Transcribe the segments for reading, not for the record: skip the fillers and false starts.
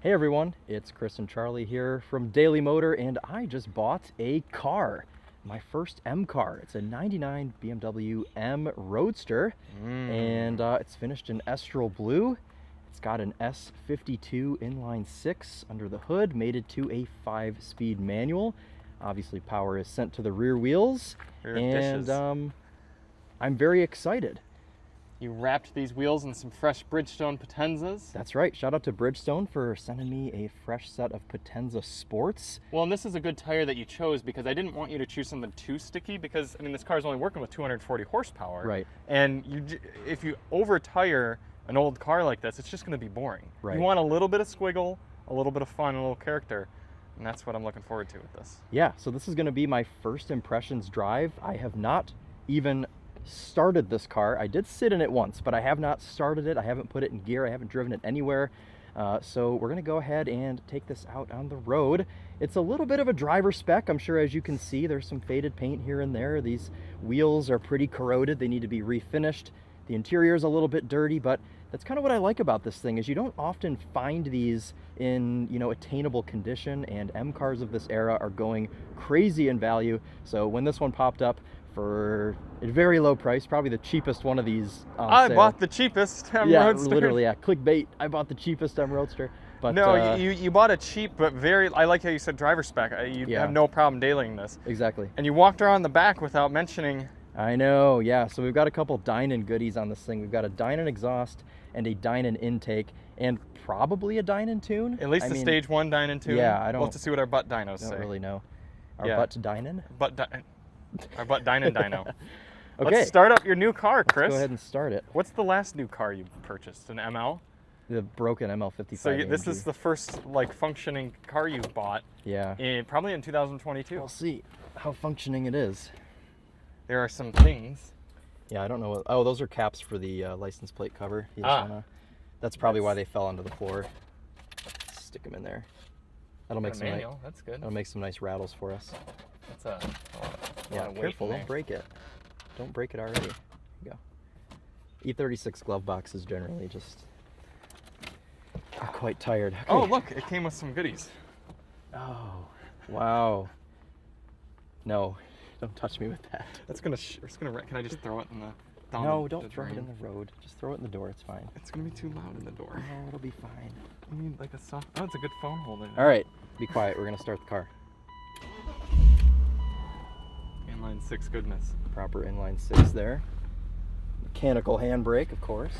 Hey everyone, it's Chris and Charlie here from Daily Motor, and I just bought a car. My first M car. It's a 99 BMW M Roadster, and it's finished in Estral Blue. It's got an S52 inline 6 under the hood, mated to a 5-speed manual. Obviously power is sent to the rear wheels, and I'm very excited. You wrapped these wheels in some fresh Bridgestone Potenzas. That's right. Shout out to Bridgestone for sending me a fresh set of Potenza Sports. Well, and this is a good tire that you chose because I didn't want you to choose something too sticky because, I mean, this car is only working with 240 horsepower. Right. And if you over-tire an old car like this, it's just going to be boring. Right. You want a little bit of squiggle, a little bit of fun, a little character, and that's what I'm looking forward to with this. Yeah, so this is going to be my first impressions drive. I have not even started this car. I did sit in it once, but I have not started it. I haven't put it in gear. I haven't driven it anywhere. So we're going to go ahead and take this out on the road. It's a little bit of a driver spec. I'm sure, as you can see, there's some faded paint here and there. These wheels are pretty corroded. They need to be refinished. The interior is a little bit dirty, but that's kind of what I like about this thing is you don't often find these in, attainable condition, and M cars of this era are going crazy in value. So when this one popped up for a very low price, probably the cheapest one of these on I sale. bought the cheapest M Roadster. Literally, clickbait. I bought the cheapest M Roadster. But no, you bought a cheap but I like how you said driver spec. You have no problem dailying this. Exactly. And you walked around the back without mentioning. I know, yeah. So we've got a couple Dynan goodies on this thing. We've got a Dynan exhaust and a Dynan intake, and probably a Dynan tune. At least stage 1 Dynan tune. Yeah, I don't. We'll have to see what our butt dynos say. Don't really know. Our butt Dynan? Our butt Dynan dyno. Okay. Let's start up your new car, Chris. Let's go ahead and start it. What's the last new car you purchased? An ML? The broken ML55. So this is the first functioning car you bought. Yeah. Probably in 2022. We'll see how functioning it is. There are some things. Yeah, I don't know. Oh, those are caps for the license plate cover. That's probably why they fell onto the floor. Stick them in there. That'll make some manual. That's good. That'll make some nice rattles for us. That's yeah, careful, don't break it. Don't break it already. Here you go. E36 glove boxes generally just are quite tired. Okay. Oh, look, it came with some goodies. Oh, wow. No, don't touch me with that. That's gonna. Can I just throw it in the? No, don't throw it in the road. Just throw it in the door. It's fine. It's gonna be too loud in the door. No, it'll be fine. You need like a soft. Oh, it's a good phone holder. All right, be quiet. We're gonna start the car. Inline 6 goodness. Proper inline 6 there. Mechanical handbrake, of course.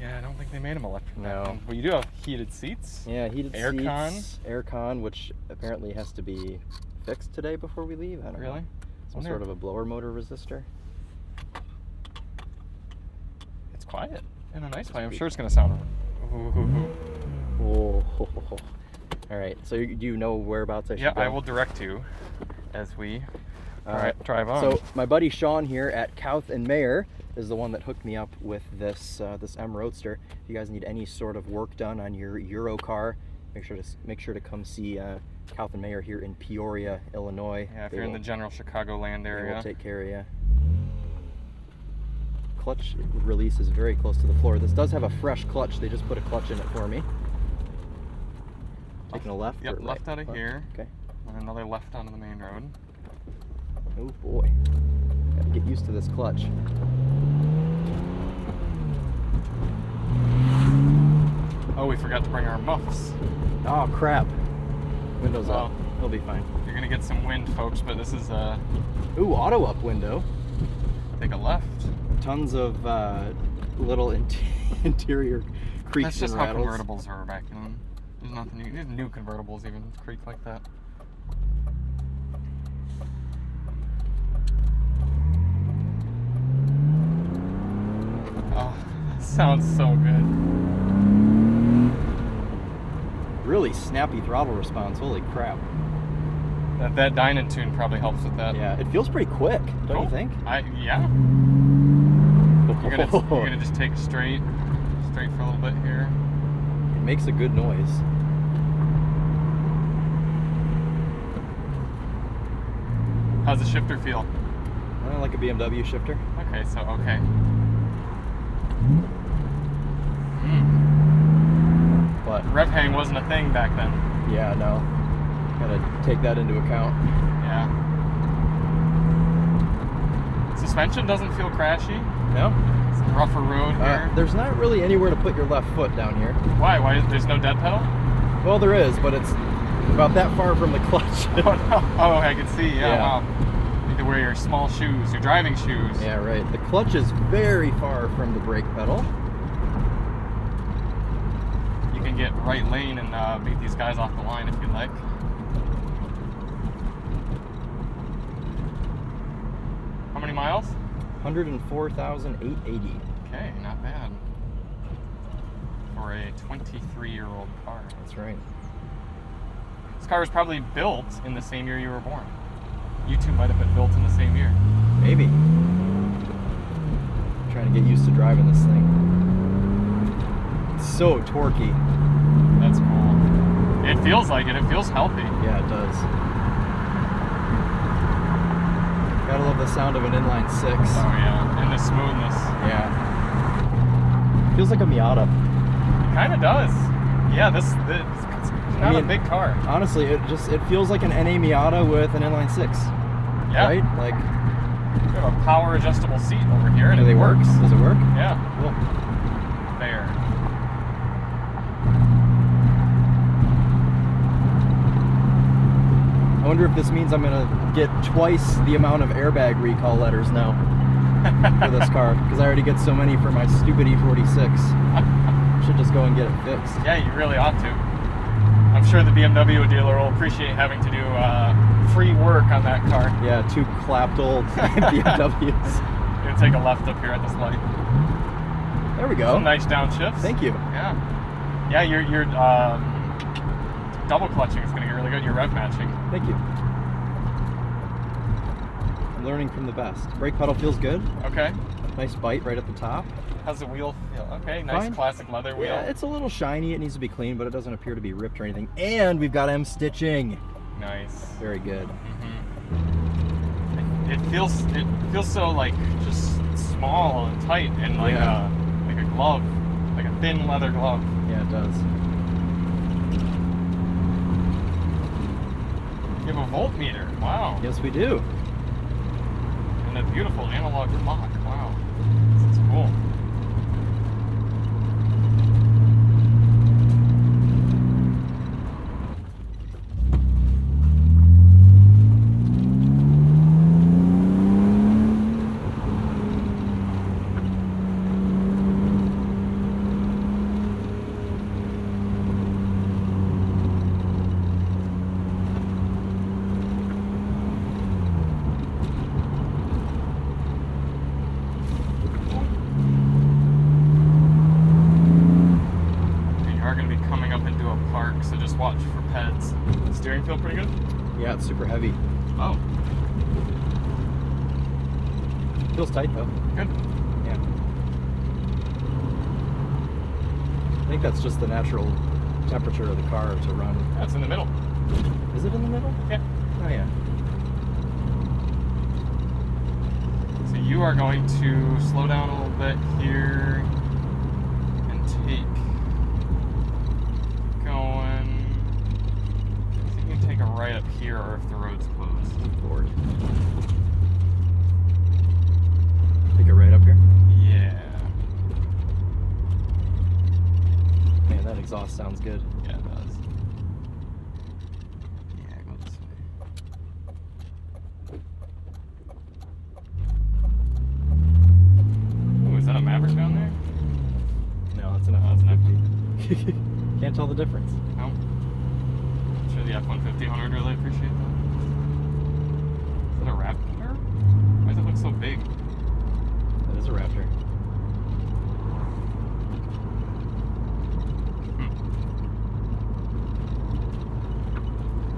Yeah, I don't think they made them electric. No. Well, you do have heated seats. Yeah, heated aircon. Seats. Aircon, which apparently has to be fixed today before we leave. I don't know. Some sort of a blower motor resistor. It's quiet in a nice way. I'm sure it's going to sound. Oh. All right. So do you know whereabouts I should go? Yeah, I will direct you as we drive on. So my buddy Sean here at Kouth and Mayer is the one that hooked me up with this this M Roadster. If you guys need any sort of work done on your Euro car, make sure to come see Kouth and Mayer here in Peoria, Illinois. Yeah, if you're in the general Chicagoland area, they will take care of you. Clutch release is very close to the floor. This does have a fresh clutch. They just put a clutch in it for me. Taking a left. Yep, or left right? out of here. Okay. And another left onto the main road. Oh boy. Gotta get used to this clutch. Oh, we forgot to bring our muffs. Oh crap. Windows up. It'll be fine. You're gonna get some wind, folks, but this is Ooh, auto up window. Take a left. Tons of little interior creaks That's just and how rattles. convertibles are back then. There's nothing. There's new convertibles even creak like that. Oh, that sounds so good. Really snappy throttle response. Holy crap. That Dynan tune probably helps with that. Yeah, it feels pretty quick, don't you think? Yeah. You're gonna just take straight for a little bit here. It makes a good noise. How's the shifter feel? Like a BMW shifter. Okay, so okay. but rev hang wasn't a thing back then. yeah, no, gotta take that into account. Yeah. Suspension doesn't feel crashy. No? It's a rougher road here. There's not really anywhere to put your left foot down here. Why? There's no dead pedal? Well, there is, but it's about that far from the clutch. Oh, no. Oh, I can see. Yeah, Yeah. wow. You need to wear your small shoes, your driving shoes. Yeah, right. The clutch is very far from the brake pedal. You can get right lane and beat these guys off the line if you like. How many miles? 104,880. Okay, not bad. For a 23-year-old car. That's right. This car was probably built in the same year you were born. You two might have been built in the same year. Maybe. Trying to get used to driving this thing. It's so torquey. That's cool. It feels like it. It feels healthy. Yeah, it does. Gotta love the sound of an inline six. Oh yeah, and the smoothness. Yeah. Feels like a Miata. It kind of does. Yeah, it's not a big car. Honestly, it feels like an NA Miata with an inline six. Yeah. Right? Like, we have a power adjustable seat over here, and do it they work? works. Does it work? Yeah. Cool. There. I wonder if this means I'm gonna get twice the amount of airbag recall letters now for this car, because I already get so many for my stupid E46. Should just go and get it fixed. Yeah, you really ought to. I'm sure the BMW dealer will appreciate having to do free work on that car. Yeah, two clapped old BMWs. You're gonna take a left up here at this light. There we go. Some nice downshifts. Thank you. Yeah. Yeah, your double clutching is gonna get really good. Your rev matching. Thank you. I'm learning from the best. Brake pedal feels good. Okay. Nice bite right at the top. How's the wheel feel? Okay, nice Fine. classic leather wheel. Yeah, it's a little shiny. It needs to be clean, but it doesn't appear to be ripped or anything. And we've got M stitching. Nice. Very good. Mm-hmm. It feels so like just small and tight and like a glove, like a thin leather glove. Yeah, it does. You have a voltmeter. Wow. Yes, we do. And a beautiful analog clock. Wow. This is cool. So just watch for peds. Steering feel pretty good? Yeah, it's super heavy. Oh, Feels tight though. good. Yeah. I think that's just the natural temperature of the car to run. That's in the middle. Is it in the middle? Yeah. Oh yeah. So you are going to slow down a little bit here and take going. I think you can take a right up here or if the road's closed. Lord. Take it right up here. Yeah. Man, that exhaust sounds good. Yeah, it does. Yeah, go this way. Ooh, is that a Maverick down there? No, it's an That's an F-150. Can't tell the difference. No. I'm sure the F-150 owner would really appreciate that. Is that a Raptor? Why does it look so big? That is a Raptor.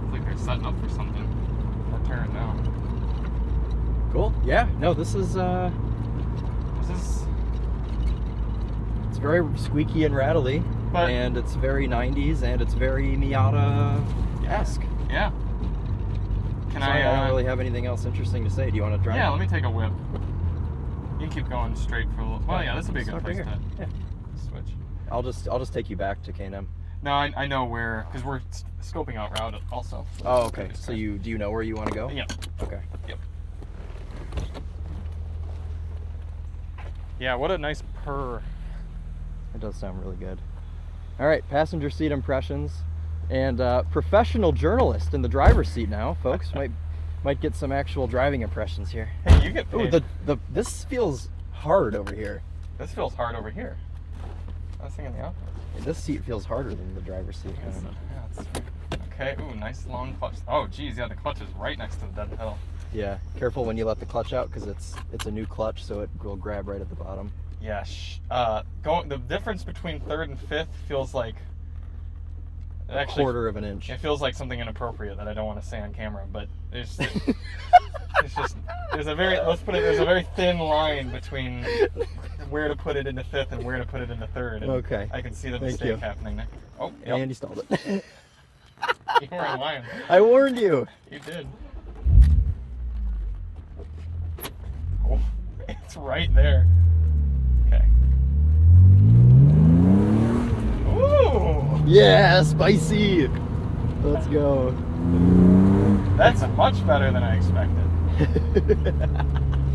It's like they're setting up for something. Or tearing down. Cool. Yeah. No, this is This is... it's very squeaky and rattly, But- and it's very 90s, and it's very Miata-esque. Yeah. Can Sorry, I don't really have anything else interesting to say. Do you want to drive? Yeah, let me take a whip. You can keep going straight for a little... Well, yeah, this would be a good Start place right to here. Yeah. switch. I'll just take you back to K&M. No, I know where, because we're scoping out route also. Oh, okay. So do you know where you want to go? Yep. Okay. Yep. Yeah, what a nice purr. It does sound really good. All right, passenger seat impressions, and professional journalist in the driver's seat now, folks. might get some actual driving impressions here. Hey, you get paid. Ooh, this feels hard over here. This feels hard over here. I was thinking the opposite. This seat feels harder than the driver's seat. I don't know. Yeah, that's okay. Ooh, nice long clutch. Oh, geez, yeah, the clutch is right next to the dead pedal. Yeah, careful when you let the clutch out because it's a new clutch, so it will grab right at the bottom. Yeah, the difference between third and fifth feels like A quarter of an inch. It feels like something inappropriate that I don't want to say on camera, but there's there's a very thin line between where to put it into fifth and where to put it into third. And Okay. I can see the Thank mistake you. happening there. Oh, yep. And you stalled it. You were in line. I warned you. You did. Oh, it's right there. Okay. Ooh! Yeah, spicy. Let's go. That's much better than I expected.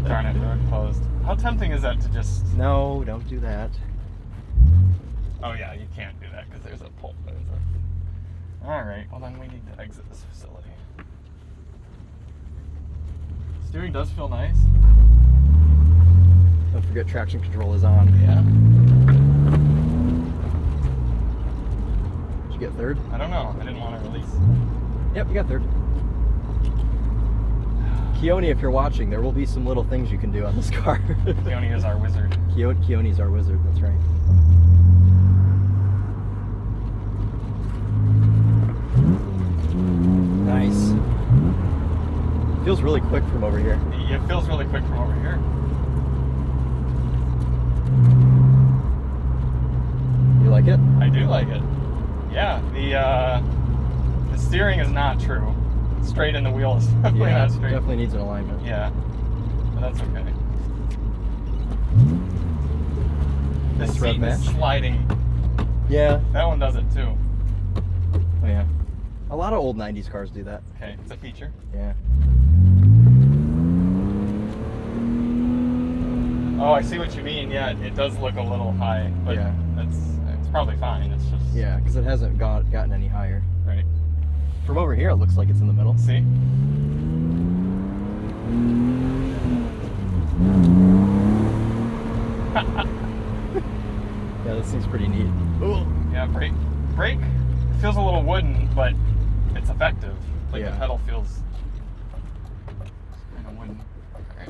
Darn it, road closed. How tempting is that to just... No, don't do that. Oh yeah, you can't do that because there's a pole. Alright, well then we need to exit this facility. Steering does feel nice. Don't forget traction control is on. Yeah. Did you get third? I don't know. I didn't want to release. Yep, you got third. Keone, if you're watching, there will be some little things you can do on this car. Keone is our wizard. Keone's our wizard, that's right. Nice. Feels really quick from over here. It feels really quick from over here. You like it? I do like it. Yeah, the steering is not true. Straight in the wheel is definitely Yeah, not it straight. definitely needs an alignment. Yeah, but that's okay. The Nice rev seat match. is sliding. Yeah. That one does it too. Oh yeah. A lot of old 90s cars do that. Okay, it's a feature. Yeah. Oh, I see what you mean. Yeah, it does look a little high, but Yeah. it's probably fine. It's just Yeah, because it hasn't gotten any higher. right. From over here, it looks like it's in the middle. See? Yeah, this thing's pretty neat. Ooh. Yeah, brake. It feels a little wooden, but it's effective. Like Yeah. the pedal feels kind of wooden. Alright. I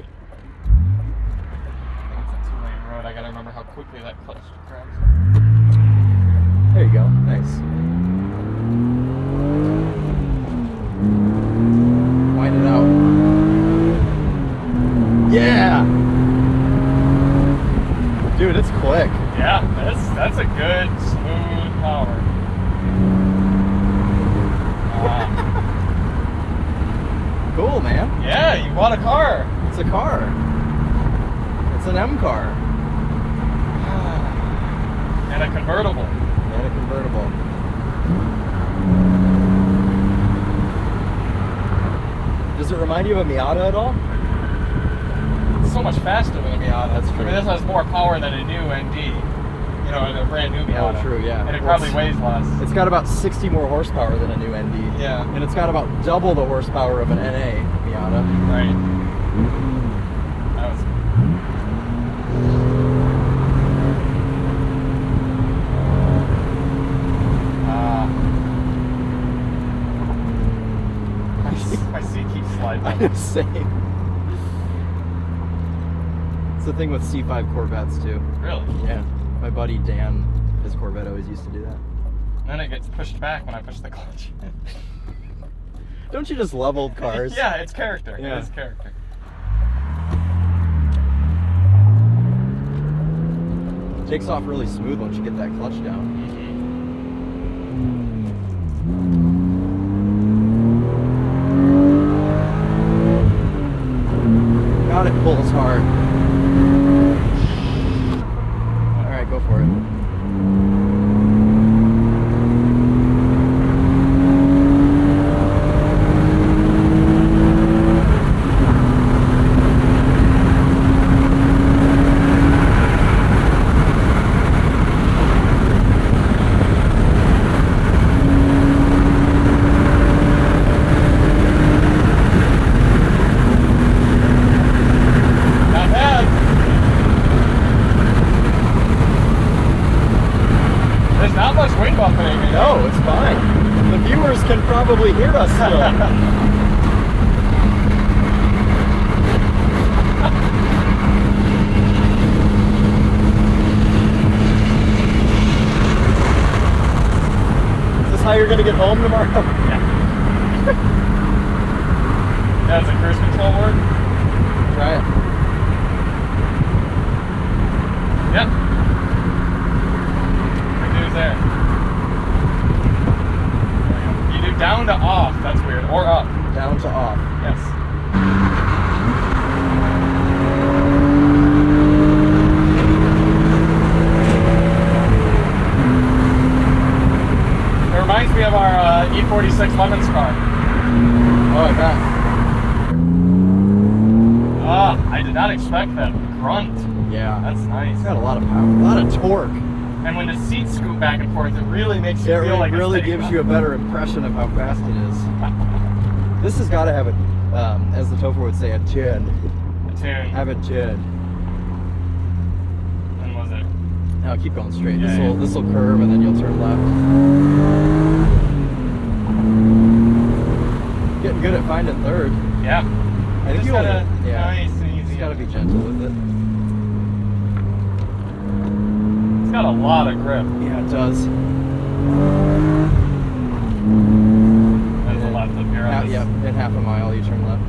think it's a 2-lane road. I gotta remember how quickly that clutch grabs. There you go. Nice. Wind it out. Yeah! Dude, it's quick. Yeah, that's a good smooth power. Cool, man. Yeah, you bought a car. It's a car. It's an M car. And a convertible. And a convertible. Does it remind you of a Miata at all? It's so much faster than a Miata. That's true. I mean, this has more power than a new ND. You know, a brand new Miata. Oh, true, yeah. And it Well, probably weighs less. It's got about 60 more horsepower than a new ND. Yeah. And it's got about double the horsepower of an NA Miata. Right. That was... My seat keeps sliding. I'm saying. It's the thing with C5 Corvettes too. Really? Yeah. My buddy Dan, his Corvette always used to do that. And then it gets pushed back when I push the clutch. Don't you just love old cars? Yeah, it's character. Yeah. It is character. It takes off really smooth once you get that clutch down. God, it pulls hard. Alright, go for it. can probably hear us still. How you're gonna get home tomorrow? Yeah. Does the cruise control work? Try it. Yep. Good news there. You do down to off, that's weird. Or up. Down to off. Yes. It reminds me of our E46 Lemons car. Oh, I bet. Ah, I did not expect that grunt. Yeah. That's nice. It's got a lot of power, a lot of torque. And when the seats scoot back and forth, it really makes you feel like it really it's gives you a better impression of how fast it is. This has got to have a, as the Topher would say, a chin. a tune. Have a chin. And was it? Now keep going straight. Yeah, This will curve and then you'll turn left. Getting good at finding third. Yeah. I think Just you gotta only, yeah. nice and easy. Just gotta be gentle with it. It's got a lot of grip. Yeah, it does. There's a left up here. Yeah, in half a mile you turn left.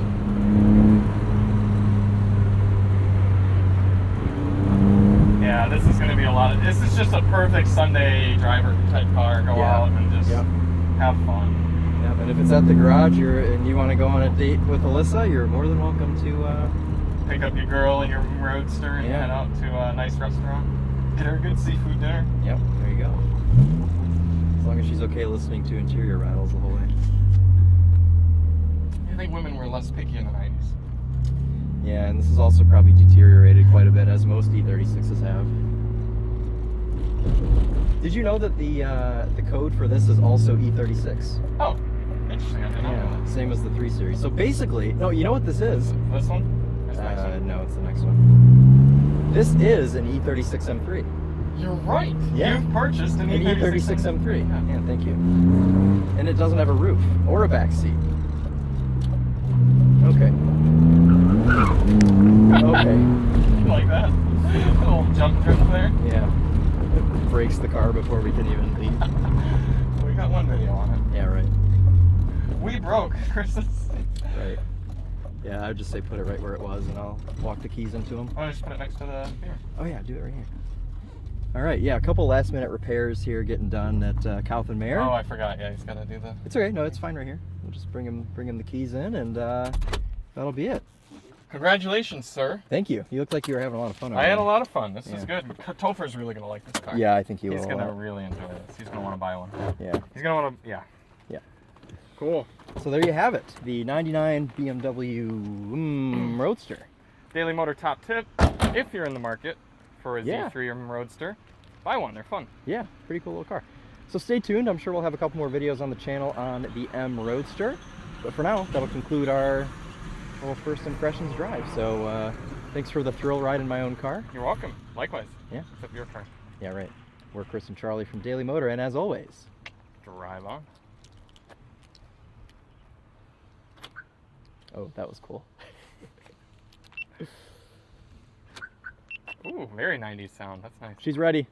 Yeah, this is gonna be a lot of. This is just a perfect Sunday driver type car. Go out and just have fun. Yeah, and if it's at the garage and you want to go on a date with Alyssa, you're more than welcome to pick up your girl in your Roadster and head out to a nice restaurant. Get her a good seafood dinner. Yep, there you go. As long as she's okay listening to interior rattles the whole way. I think women were less picky in the 90s. Yeah, and this is also probably deteriorated quite a bit, as most E36s have. Did you know that the code for this is also E36? Oh, interesting. I didn't know that. Same as the 3 Series. So basically, no, you know what this is? This one? This next one? No, it's the next one. This is an E36 M3. You're right. Yeah. You've purchased an An E36 E36 M3. Yeah. Yeah, thank you. And it doesn't have a roof or a back seat. Okay. Okay. Like that. A little jump drift there. Yeah. It breaks the car before we can even leave. We got one video on it. Yeah, right. We broke Chris's. Right. Yeah, I would just say put it right where it was and I'll walk the keys into them. I'll just put it next to the beer. Oh yeah, do it right here. All right, yeah, a couple last minute repairs here getting done at Kaufman Mayer. Oh, I forgot. Yeah, he's got to do the... It's okay. No, it's fine right here. We'll just bring him the keys in and that'll be it. Congratulations, sir. Thank you. You look like you were having a lot of fun. I had a lot of fun. This is Yeah. good. Topher's really going to like this car. Yeah, I think he will. He's going to really enjoy this. He's going to want to buy one. Yeah. He's going to want to... Yeah. Yeah. Cool. So there you have it. The 99 BMW Roadster. Daily Motor top tip. If you're in the market for a Yeah. Z3 Roadster, buy one. They're fun. Yeah, pretty cool little car. So stay tuned. I'm sure we'll have a couple more videos on the channel on the M Roadster. But for now, that'll conclude our little first impressions drive. So thanks for the thrill ride in my own car. You're welcome. Likewise. Yeah. Except your car. Yeah, right. We're Chris and Charlie from Daily Motor, and as always, Drive on. oh, that was cool. Ooh, very 90s sound. That's nice. She's ready.